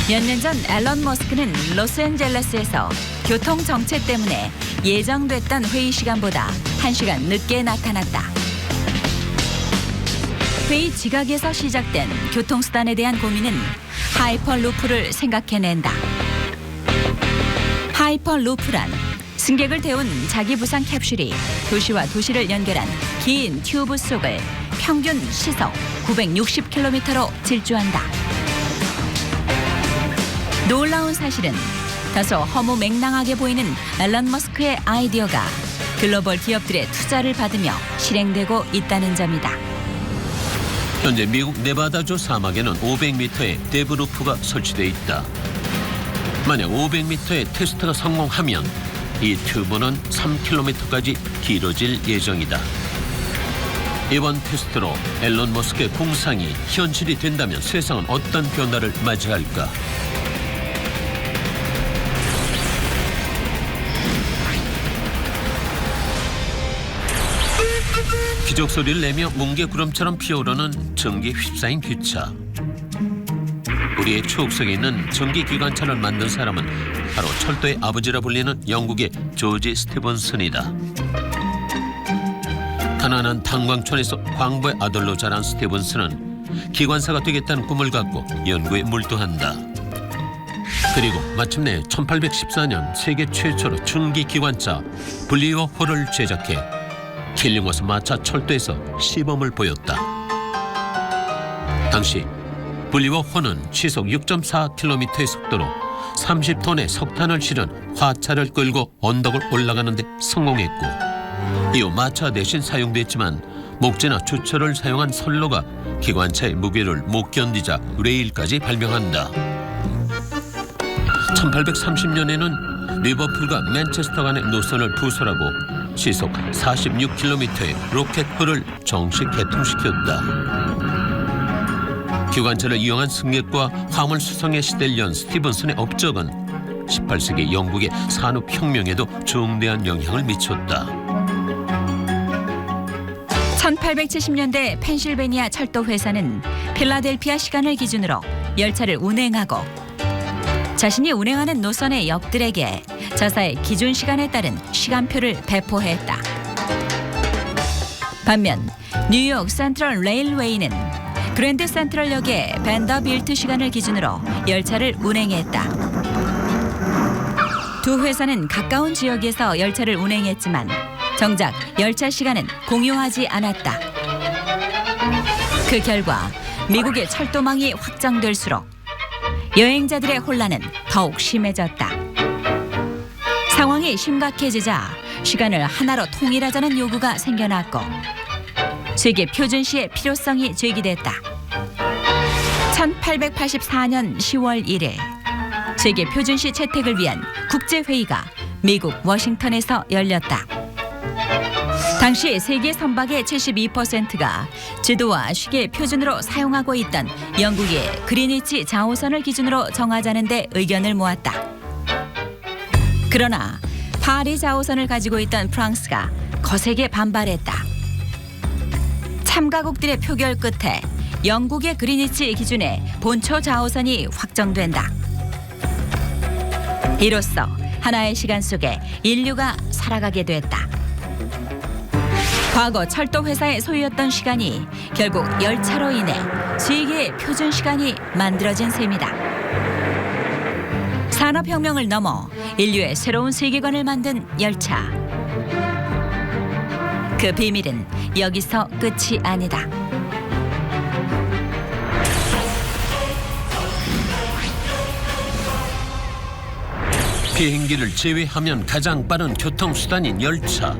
몇 년 전 앨런 머스크는 로스앤젤레스에서 교통 정체 때문에 예정됐던 회의 시간보다 1시간 늦게 나타났다. 회의 지각에서 시작된 교통수단에 대한 고민은 하이퍼루프를 생각해낸다. 하이퍼루프란 승객을 태운 자기부상 캡슐이 도시와 도시를 연결한 긴 튜브 속을 평균 시속 960km로 질주한다. 놀라운 사실은 다소 허무맹랑하게 보이는 앨런 머스크의 아이디어가 글로벌 기업들의 투자를 받으며 실행되고 있다는 점이다. 현재 미국 네바다주 사막에는 500m의 데브루프가 설치돼 있다. 만약 500m의 테스트가 성공하면 이 튜브는 3km까지 길어질 예정이다. 이번 테스트로 앨런 머스크의 공상이 현실이 된다면 세상은 어떤 변화를 맞이할까? 기적 소리를 내며 뭉게구름처럼 피어오르는 전기 휩싸인 기차. 우리의 추억 속에 있는 전기 기관차를 만든 사람은 바로 철도의 아버지라 불리는 영국의 조지 스티븐슨이다. 가난한 탄광촌에서 광부의 아들로 자란 스티븐슨은 기관사가 되겠다는 꿈을 갖고 연구에 몰두한다. 그리고 마침내 1814년 세계 최초로 전기 기관차 블리워호를 제작해 킬링워스 마차 철도에서 시범을 보였다. 당시 블리워호는 시속 6.4km의 속도로 30톤의 석탄을 실은 화차를 끌고 언덕을 올라가는 데 성공했고, 이후 마차 대신 사용됐지만 목재나 주철을 사용한 선로가 기관차의 무게를 못 견디자 레일까지 발명한다. 1830년에는 리버풀과 맨체스터 간의 노선을 부설하고 시속 46km의 로켓호를 정식 개통시켰다. 기관차를 이용한 승객과 화물 수송의 시대를 연 스티븐슨의 업적은 18세기 영국의 산업혁명에도 중대한 영향을 미쳤다. 1870년대 펜실베니아 철도 회사는 필라델피아 시간을 기준으로 열차를 운행하고 자신이 운행하는 노선의 역들에게 자사의 기준 시간에 따른 시간표를 배포했다. 반면 뉴욕 센트럴 레일웨이는 그랜드 센트럴역의 밴더빌트 시간을 기준으로 열차를 운행했다. 두 회사는 가까운 지역에서 열차를 운행했지만 정작 열차 시간은 공유하지 않았다. 그 결과 미국의 철도망이 확장될수록 여행자들의 혼란은 더욱 심해졌다. 상황이 심각해지자 시간을 하나로 통일하자는 요구가 생겨났고 세계 표준시의 필요성이 제기됐다. 1884년 10월 1일 세계 표준시 채택을 위한 국제회의가 미국 워싱턴에서 열렸다. 당시 세계 선박의 72%가 지도와 시계 표준으로 사용하고 있던 영국의 그리니치 자오선을 기준으로 정하자는 데 의견을 모았다. 그러나 파리 자오선을 가지고 있던 프랑스가 거세게 반발했다. 참가국들의 표결 끝에 영국의 그리니치 기준의 본초 자오선이 확정된다. 이로써 하나의 시간 속에 인류가 살아가게 됐다. 과거 철도 회사의 소유였던 시간이 결국 열차로 인해 세계의 표준 시간이 만들어진 셈이다. 산업혁명을 넘어 인류의 새로운 세계관을 만든 열차. 그 비밀은 여기서 끝이 아니다. 비행기를 제외하면 가장 빠른 교통수단인 열차.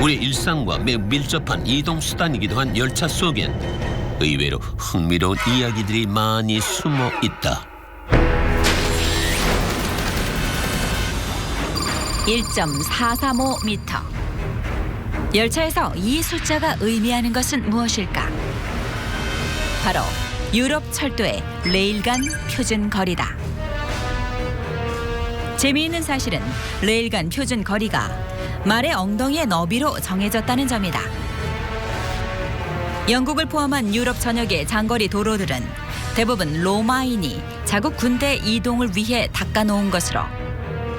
우리 일상과 매우 밀접한 이동수단이기도 한 열차 속엔 의외로 흥미로운 이야기들이 많이 숨어 있다. 1.435m. 열차에서 이 숫자가 의미하는 것은 무엇일까? 바로 유럽 철도의 레일 간 표준 거리다. 재미있는 사실은 레일 간 표준 거리가 말의 엉덩이의 너비로 정해졌다는 점이다. 영국을 포함한 유럽 전역의 장거리 도로들은 대부분 로마인이 자국 군대 이동을 위해 닦아놓은 것으로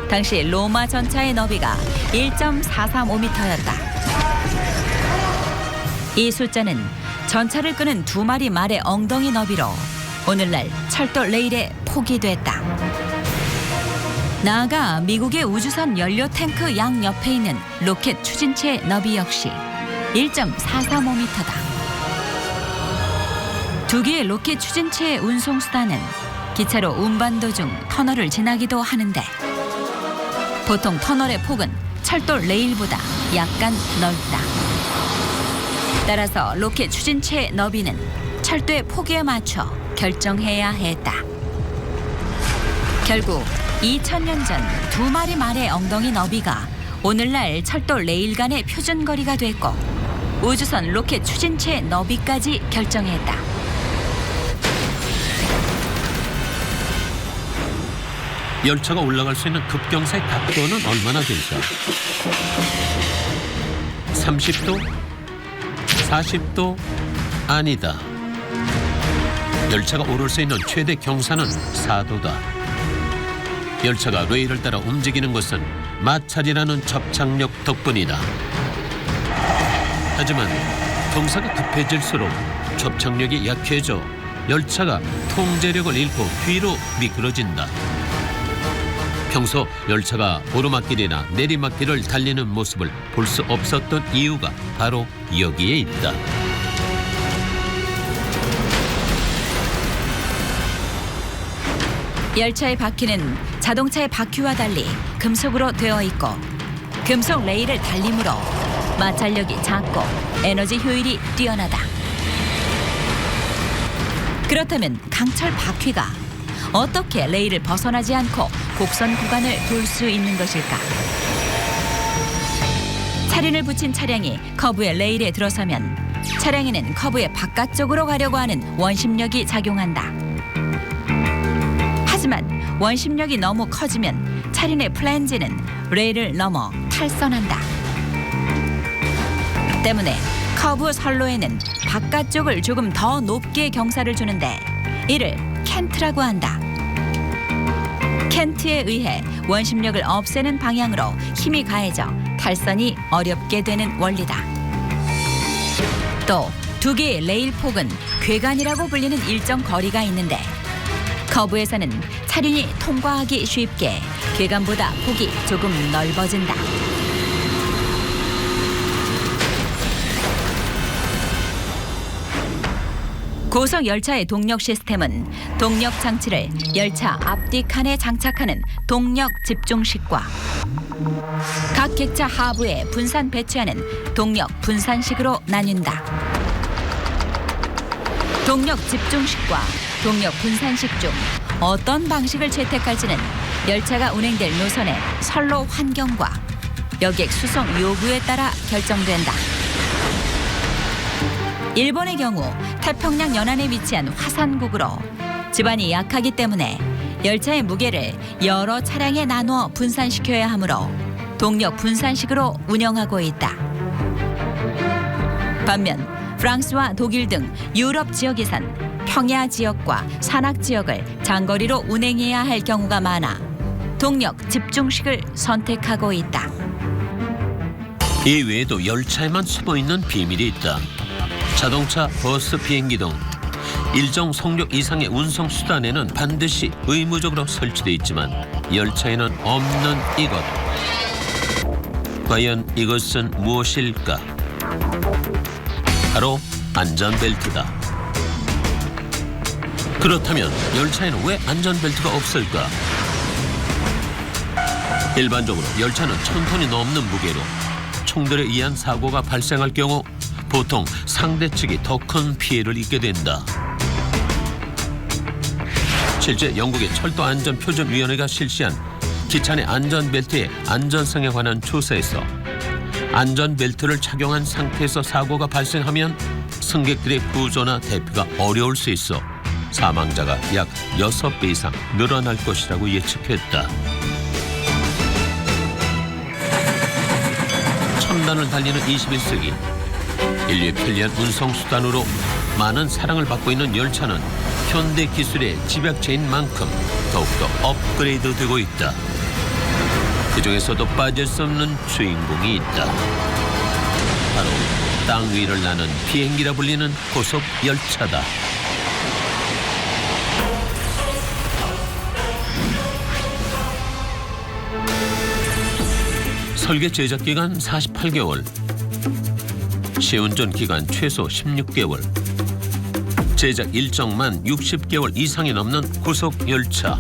당시 로마 전차의 너비가 1.435m였다. 이 숫자는 전차를 끄는 2마리 말의 엉덩이 너비로 오늘날 철도 레일에 포기됐다. 나아가 미국의 우주선 연료 탱크 양 옆에 있는 로켓 추진체 너비 역시 1.435m다. 두 개의 로켓 추진체 운송 수단은 기차로 운반 도중 터널을 지나기도 하는데 보통 터널의 폭은 철도 레일보다 약간 넓다. 따라서 로켓 추진체 너비는 철도의 폭에 맞춰 결정해야 했다. 결국 2000년 전 2마리 말의 엉덩이 너비가 오늘날 철도 레일 간의 표준 거리가 됐고 우주선 로켓 추진체 너비까지 결정했다. 열차가 올라갈 수 있는 급경사의 각도는 얼마나 될까? 30도? 40도? 아니다. 열차가 오를 수 있는 최대 경사는 4도다. 열차가 레일을 따라 움직이는 것은 마찰이라는 접착력 덕분이다. 하지만 경사가 급해질수록 접착력이 약해져 열차가 통제력을 잃고 뒤로 미끄러진다. 평소 열차가 오르막길이나 내리막길을 달리는 모습을 볼 수 없었던 이유가 바로 여기에 있다. 열차의 바퀴는 자동차의 바퀴와 달리 금속으로 되어 있고 금속 레일을 달리므로 마찰력이 작고 에너지 효율이 뛰어나다. 그렇다면 강철 바퀴가 어떻게 레일을 벗어나지 않고 곡선 구간을 돌 수 있는 것일까? 차륜을 붙인 차량이 커브의 레일에 들어서면 차량에는 커브의 바깥쪽으로 가려고 하는 원심력이 작용한다. 하지만 원심력이 너무 커지면 차륜의 플랜지는 레일을 넘어 탈선한다. 때문에 커브 선로에는 바깥쪽을 조금 더 높게 경사를 주는데 이를 캔트라고 한다. 캔트에 의해 원심력을 없애는 방향으로 힘이 가해져 탈선이 어렵게 되는 원리다. 또 두 개의 레일 폭은 궤관이라고 불리는 일정 거리가 있는데 커브에서는 차륜이 통과하기 쉽게 궤관보다 폭이 조금 넓어진다. 고속 열차의 동력 시스템은 동력 장치를 열차 앞뒤 칸에 장착하는 동력 집중식과 각 객차 하부에 분산 배치하는 동력 분산식으로 나뉜다. 동력 집중식과 동력 분산식 중 어떤 방식을 채택할지는 열차가 운행될 노선의 선로 환경과 여객 수송 요구에 따라 결정된다. 일본의 경우 태평양 연안에 위치한 화산국으로 지반이 약하기 때문에 열차의 무게를 여러 차량에 나누어 분산시켜야 하므로 동력 분산식으로 운영하고 있다. 반면 프랑스와 독일 등 유럽 지역에선 평야 지역과 산악 지역을 장거리로 운행해야 할 경우가 많아 동력 집중식을 선택하고 있다. 이 외에도 열차에만 숨어있는 비밀이 있다. 자동차, 버스, 비행기 등 일정 속력 이상의 운송 수단에는 반드시 의무적으로 설치되어 있지만 열차에는 없는 이것. 과연 이것은 무엇일까? 바로 안전벨트다. 그렇다면 열차에는 왜 안전벨트가 없을까? 일반적으로 열차는 1000톤이 넘는 무게로 총들에 의한 사고가 발생할 경우 보통 상대 측이 더 큰 피해를 입게 된다. 실제 영국의 철도안전표준위원회가 실시한 기차 내 안전벨트의 안전성에 관한 조사에서 안전벨트를 착용한 상태에서 사고가 발생하면 승객들의 구조나 대피가 어려울 수 있어 사망자가 약 6배 이상 늘어날 것이라고 예측했다. 첨단을 달리는 21세기 인류의 편리한 운송수단으로 많은 사랑을 받고 있는 열차는 현대 기술의 집약체인 만큼 더욱더 업그레이드되고 있다. 그중에서도 빠질 수 없는 주인공이 있다. 바로 땅 위를 나는 비행기라 불리는 고속 열차다. 설계 제작 기간 48개월, 시운전 기간 최소 16개월, 제작 일정만 60개월 이상이 넘는 고속 열차.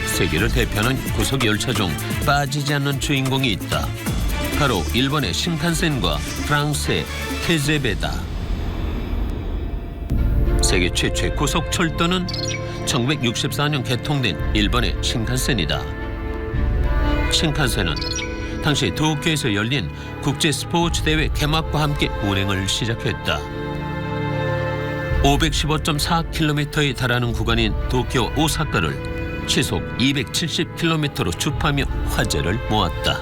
세계를 대표하는 고속 열차 중 빠지지 않는 주인공이 있다. 바로 일본의 신칸센과 프랑스의 테제베다. 세계 최초의 고속 철도는 1964년 개통된 일본의 신칸센이다. 신칸센은 당시 도쿄에서 열린 국제 스포츠 대회 개막과 함께 운행을 시작했다. 515.4km에 달하는 구간인 도쿄 오사카를 시속 270km로 주파하며 화제를 모았다.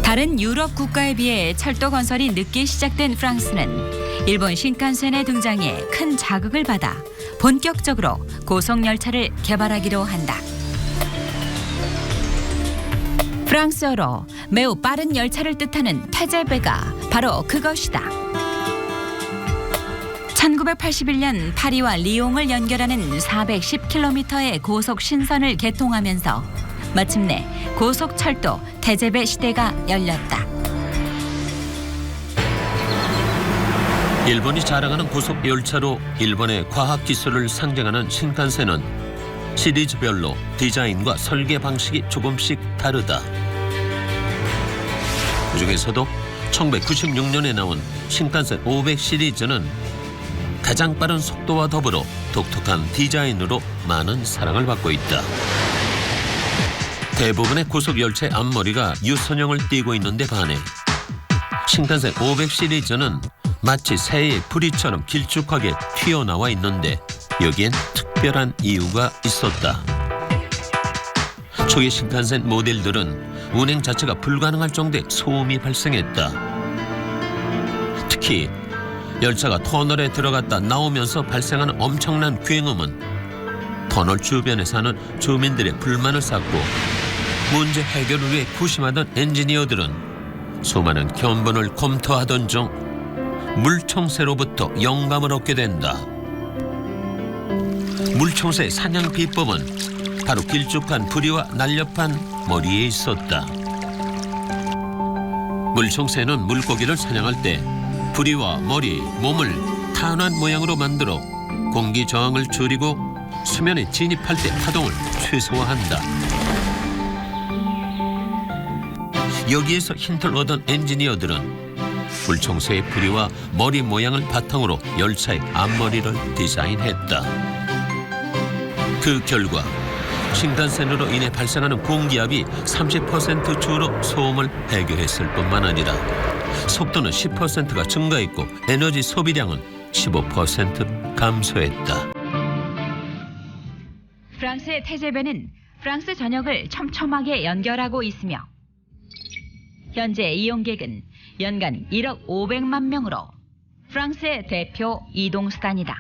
다른 유럽 국가에 비해 철도 건설이 늦게 시작된 프랑스는 일본 신칸센의 등장에 큰 자극을 받아 본격적으로 고속열차를 개발하기로 한다. 프랑스어로 매우 빠른 열차를 뜻하는 테제베가 바로 그것이다. 1981년 파리와 리옹을 연결하는 410km의 고속 신선을 개통하면서 마침내 고속철도 테제베 시대가 열렸다. 일본이 자랑하는 고속 열차로 일본의 과학기술을 상징하는 신칸센은 시리즈별로 디자인과 설계 방식이 조금씩 다르다. 그중에서도 1996년에 나온 신칸센 500 시리즈는 가장 빠른 속도와 더불어 독특한 디자인으로 많은 사랑을 받고 있다. 대부분의 고속 열차의 앞머리가 유선형을 띠고 있는데 반해 신칸센 500 시리즈는 마치 새의 부리처럼 길쭉하게 튀어나와 있는데 여기엔 특별한 이유가 있었다. 초기 신칸센 모델들은 운행 자체가 불가능할 정도의 소음이 발생했다. 특히 열차가 터널에 들어갔다 나오면서 발생하는 엄청난 굉음은 터널 주변에 사는 주민들의 불만을 샀고 문제 해결을 위해 구심하던 엔지니어들은 수많은 견본을 검토하던 중 물총새로부터 영감을 얻게 된다. 물총새의 사냥 비법은 바로 길쭉한 부리와 날렵한 머리에 있었다. 물총새는 물고기를 사냥할 때 부리와 머리, 몸을 탄환 모양으로 만들어 공기 저항을 줄이고 수면에 진입할 때 파동을 최소화한다. 여기에서 힌트를 얻은 엔지니어들은 물총새의 부리와 머리 모양을 바탕으로 열차의 앞머리를 디자인했다. 그 결과 신칸센으로 인해 발생하는 공기압이 30% 줄어 소음을 해결했을 뿐만 아니라 속도는 10%가 증가했고 에너지 소비량은 15% 감소했다. 프랑스의 테제베는 프랑스 전역을 촘촘하게 연결하고 있으며 현재 이용객은 연간 1억 500만 명으로 프랑스의 대표 이동수단이다.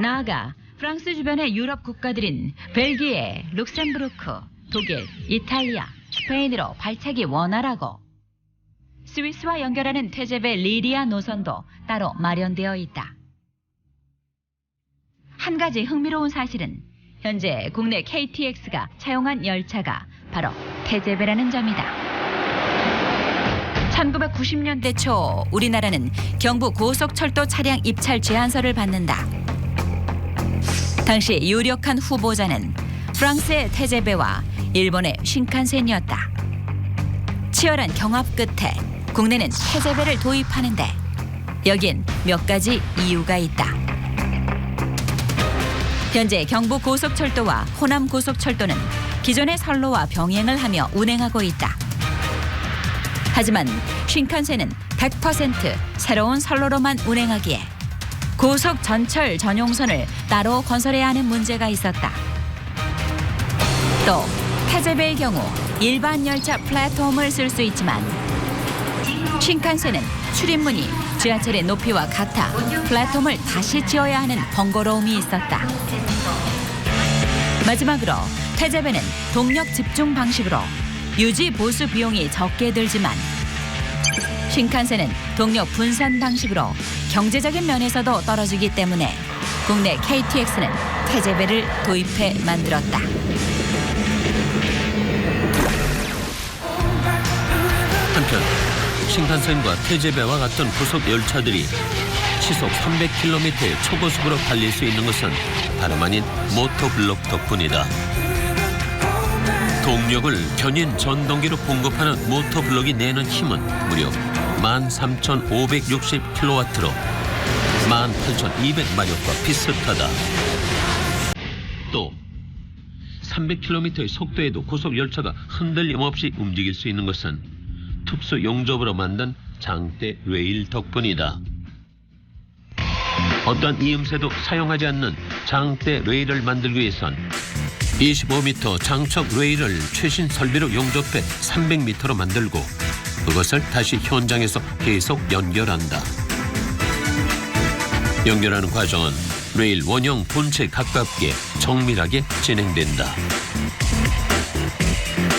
나아가 프랑스 주변의 유럽 국가들인 벨기에, 룩셈부르크, 독일, 이탈리아, 스페인으로 발착이 원활하고 스위스와 연결하는 테제베 리리아 노선도 따로 마련되어 있다. 한 가지 흥미로운 사실은 현재 국내 KTX가 차용한 열차가 바로 테제베라는 점이다. 1990년대 초 우리나라는 경부 고속철도 차량 입찰 제안서를 받는다. 당시 유력한 후보자는 프랑스의 테제베와 일본의 신칸센이었다. 치열한 경합 끝에 국내는 테제베를 도입하는데 여긴 몇 가지 이유가 있다. 현재 경부 고속철도와 호남 고속철도는 기존의 선로와 병행을 하며 운행하고 있다. 하지만 신칸센은 100% 새로운 선로로만 운행하기에 고속 전철 전용선을 따로 건설해야 하는 문제가 있었다. 또 테제베의 경우 일반 열차 플랫폼을 쓸 수 있지만 신칸센은 출입문이 지하철의 높이와 같아 플랫폼을 다시 지어야 하는 번거로움이 있었다. 마지막으로 태제배는 동력 집중 방식으로 유지 보수 비용이 적게 들지만 신칸센은 동력 분산 방식으로 경제적인 면에서도 떨어지기 때문에 국내 KTX는 태제배를 도입해 만들었다. 한편 신칸센과 태제배와 같은 고속 열차들이 시속 300km의 초고속으로 달릴 수 있는 것은 다름 아닌 모터블록 덕분이다. 동력을 견인 전동기로 공급하는 모터블록이 내는 힘은 무려 13,560kW로 18,200마력과 비슷하다. 또 300km의 속도에도 고속 열차가 흔들림 없이 움직일 수 있는 것은 특수 용접으로 만든 장대 레일 덕분이다. 어떤 이음새도 사용하지 않는 장대 레일을 만들기 위해선 25m 장척 레일을 최신 설비로 용접해 300m로 만들고 그것을 다시 현장에서 계속 연결한다. 연결하는 과정은 레일 원형 본체에 가깝게 정밀하게 진행된다.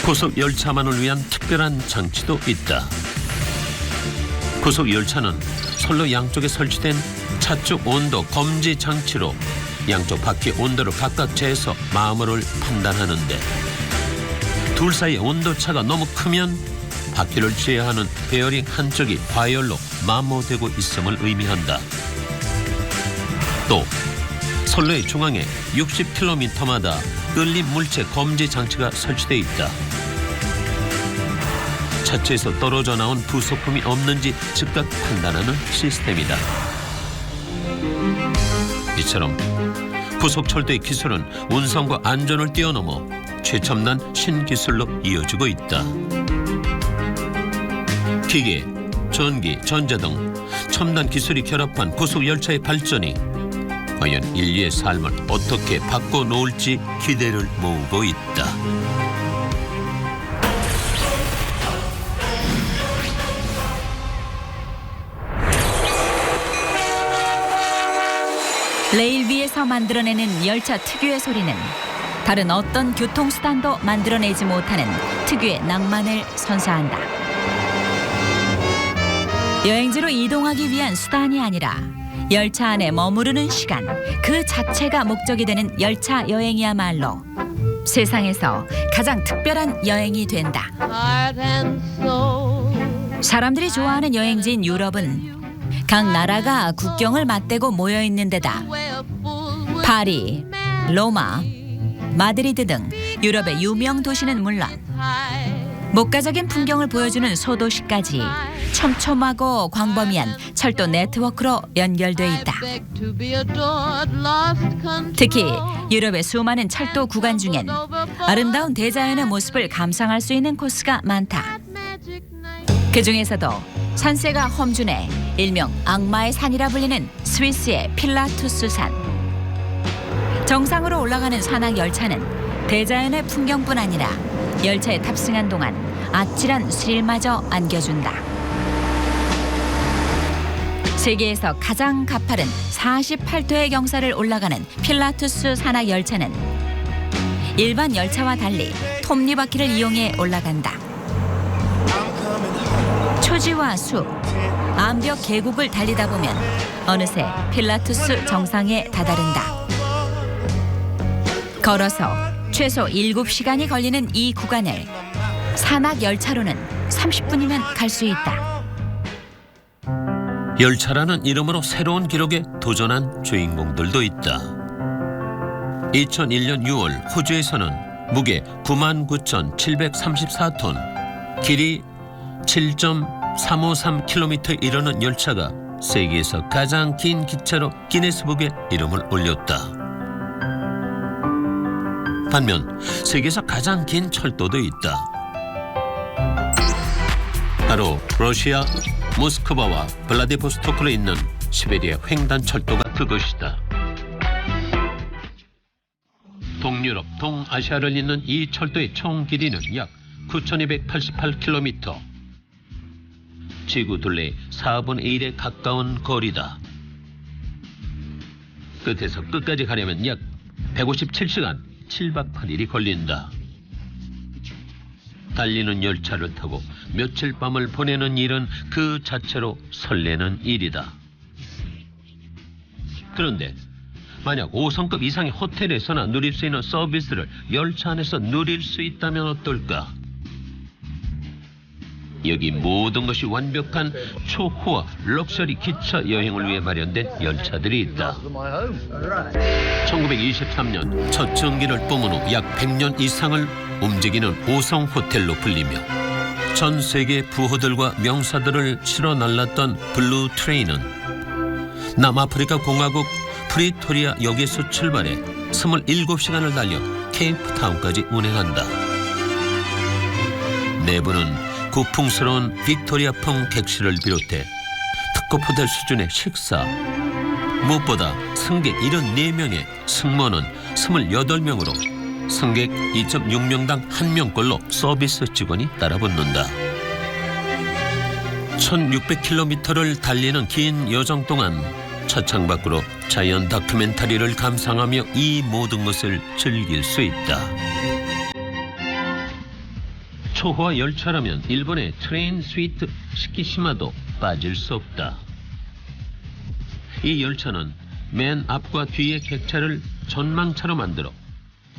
고속 열차만을 위한 특별한 장치도 있다. 고속 열차는 선로 양쪽에 설치된 차쪽 온도 검지 장치로 양쪽 바퀴 온도를 각각 재서 마모를 판단하는데 둘 사이의 온도차가 너무 크면 바퀴를 제어하는 베어링 한쪽이 과열로 마모되고 있음을 의미한다. 또 선로의 중앙에 60km마다 끌림 물체 검지 장치가 설치되어 있다. 차체에서 떨어져 나온 부속품이 없는지 즉각 판단하는 시스템이다. 이처럼 고속철도의 기술은 운송과 안전을 뛰어넘어 최첨단 신기술로 이어지고 있다. 기계, 전기, 전자 등 첨단 기술이 결합한 고속열차의 발전이 과연 인류의 삶을 어떻게 바꿔놓을지 기대를 모으고 있다. 레일 위에서 만들어내는 열차 특유의 소리는 다른 어떤 교통수단도 만들어내지 못하는 특유의 낭만을 선사한다. 여행지로 이동하기 위한 수단이 아니라 열차 안에 머무르는 시간 그 자체가 목적이 되는 열차 여행이야말로 세상에서 가장 특별한 여행이 된다. 사람들이 좋아하는 여행지인 유럽은 각 나라가 국경을 맞대고 모여 있는 데다 파리, 로마, 마드리드 등 유럽의 유명 도시는 물론 목가적인 풍경을 보여주는 소도시까지 촘촘하고 광범위한 철도 네트워크로 연결돼 있다. 특히 유럽의 수많은 철도 구간 중엔 아름다운 대자연의 모습을 감상할 수 있는 코스가 많다. 그 중에서도 산세가 험준해 일명 악마의 산이라 불리는 스위스의 필라투스 산. 정상으로 올라가는 산악 열차는 대자연의 풍경뿐 아니라 열차에 탑승한 동안 아찔한 스릴마저 안겨준다. 세계에서 가장 가파른 48도의 경사를 올라가는 필라투스 산악 열차는 일반 열차와 달리 톱니바퀴를 이용해 올라간다. 초지와 숲, 암벽 계곡을 달리다 보면 어느새 필라투스 정상에 다다른다. 걸어서 최소 7시간이 걸리는 이 구간을 산악 열차로는 30분이면 갈 수 있다. 열차라는 이름으로 새로운 기록에 도전한 주인공들도 있다. 2001년 6월 호주에서는 무게 99,734톤, 길이 7.353km에 이르는 열차가 세계에서 가장 긴 기차로 기네스북에 이름을 올렸다. 반면 세계에서 가장 긴 철도도 있다. 바로 러시아 모스크바와 블라디보스토크로 있는 시베리아 횡단철도가 그것이다. 동유럽, 동아시아를 잇는 이 철도의 총 길이는 약 9,288km. 지구 둘레의 4분의 1에 가까운 거리다. 끝에서 끝까지 가려면 약 157시간 7박 8일이 걸린다. 달리는 열차를 타고 며칠 밤을 보내는 일은 그 자체로 설레는 일이다. 그런데 만약 5성급 이상의 호텔에서나 누릴 수 있는 서비스를 열차 안에서 누릴 수 있다면 어떨까? 여기 모든 것이 완벽한 초호화 럭셔리 기차 여행을 위해 마련된 열차들이 있다. 1923년 첫 전기를 뿜은 후 약 100년 이상을 움직이는 5성 호텔로 불리며 전 세계 부호들과 명사들을 실어 날랐던 블루 트레인은 남아프리카 공화국 프리토리아 역에서 출발해 27시간을 달려 케이프타운까지 운행한다. 내부는 고풍스러운 빅토리아풍 객실을 비롯해 특급 호텔 수준의 식사, 무엇보다 승객 74명에 승무원은 28명으로 승객 2.6명당 1명꼴로 서비스 직원이 따라붙는다. 1600km를 달리는 긴 여정 동안 차창 밖으로 자연 다큐멘터리를 감상하며 이 모든 것을 즐길 수 있다. 초호화 열차라면 일본의 트레인 스위트 시키시마도 빠질 수 없다. 이 열차는 맨 앞과 뒤의 객차를 전망차로 만들어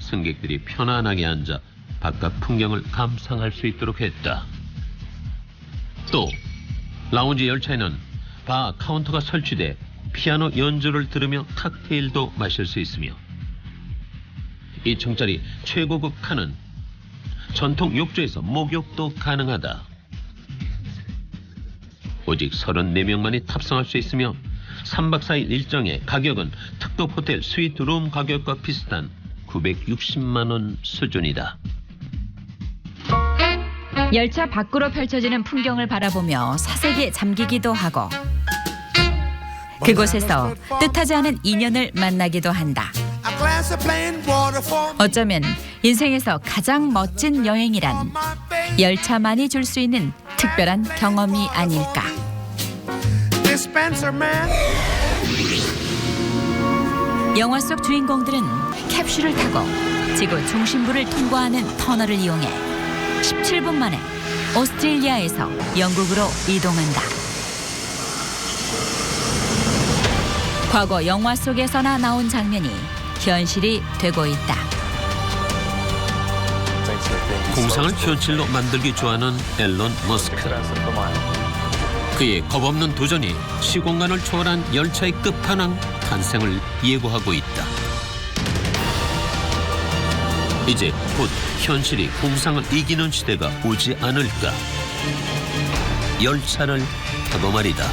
승객들이 편안하게 앉아 바깥 풍경을 감상할 수 있도록 했다. 또 라운지 열차에는 바 카운터가 설치돼 피아노 연주를 들으며 칵테일도 마실 수 있으며 2층짜리 최고급 칸은 전통 욕조에서 목욕도 가능하다. 오직 34명만이 탑승할 수 있으며 3박 4일 일정의 가격은 특급 호텔 스위트룸 가격과 비슷한 960만 원 수준이다. 열차 밖으로 펼쳐지는 풍경을 바라보며 사색에 잠기기도 하고 그곳에서 뜻하지 않은 인연을 만나기도 한다. 어쩌면 인생에서 가장 멋진 여행이란 열차만이 줄 수 있는 특별한 경험이 아닐까. 영화 속 주인공들은 캡슐을 타고 지구 중심부를 통과하는 터널을 이용해 17분 만에 오스트레일리아에서 영국으로 이동한다. 과거 영화 속에서나 나온 장면이 현실이 되고 있다. 공상을 현실로 만들기 좋아하는 앨런 머스크. 그의 겁없는 도전이 시공간을 초월한 열차의 끝판왕 탄생을 예고하고 있다. 이제 곧 현실이 공상을 이기는 시대가 오지 않을까. 열차를 타고 말이다.